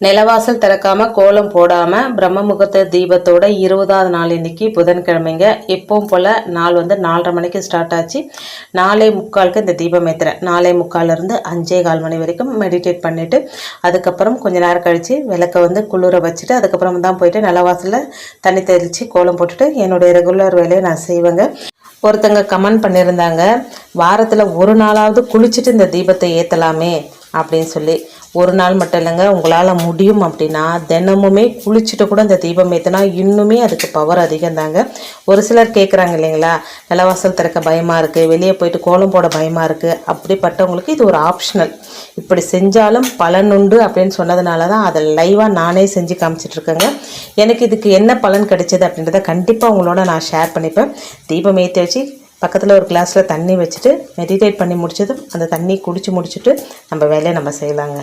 நிலவாசல் திறக்காம கோலம் போடாம பிரம்ம முகூர்த்த தீபத்தோட 20வது நாள் இன்னைக்கு புதன்கிழமைங்க. எப்பவும் போல நாள் 4:30 மணிக்கு ஸ்டார்ட் ஆச்சு. 4:45க்கு இந்த தீபம் ஏற்றுறேன். 4:45 5:15 மணி வரைக்கும் மெடிடேட் பண்ணிட்டு அதுக்கப்புறம் கொஞ்ச நேரம் கழிச்சு விளக்க குளிர வச்சுட்டு அதுக்கப்புறம் தான் போயிட்டு நிலவாசலில் தண்ணி தெளித்து கோலம் போட்டுட்டு என்னுடைய ரெகுலர் வேலையை நான் செய்வேங்க. ஒருத்தங்க கமெண்ட் பண்ணியிருந்தாங்க, வாரத்தில் ஒரு நாளாவது குளிச்சுட்டு இந்த தீபத்தை ஏற்றலாமே அப்படின்னு சொல்லி. ஒரு நாள் மட்டும் இல்லைங்க, உங்களால் முடியும் அப்படின்னா தினமுமே குளிச்சுட்டு கூட இந்த தீபம் ஏற்றினா இன்னுமே அதுக்கு பவர் அதிகம் தாங்க. ஒரு சிலர் கேட்குறாங்க இல்லைங்களா, நிலவாசல் திறக்க பயமாக இருக்குது, வெளியே போயிட்டு கோலம் போட பயமாக இருக்குது, அப்படிப்பட்டவங்களுக்கு இது ஒரு ஆப்ஷனல். இப்படி செஞ்சாலும் பலனுண்டு அப்படின்னு சொன்னதுனால தான் அதை லைவாக நானே செஞ்சு காமிச்சிட்ருக்கேங்க. எனக்கு இதுக்கு என்ன பலன் கிடைச்சது அப்படின்றத கண்டிப்பாக உங்களோட நான் ஷேர் பண்ணிப்பேன். தீபம் ஏற்றி வச்சு பக்கத்தில் ஒரு கிளாஸில் தண்ணி வச்சுட்டு மெடிடேட் பண்ணி முடிச்சதும் அந்த தண்ணி குடித்து முடிச்சுட்டு நம்ம வேலையை நம்ம செய்யலாங்க.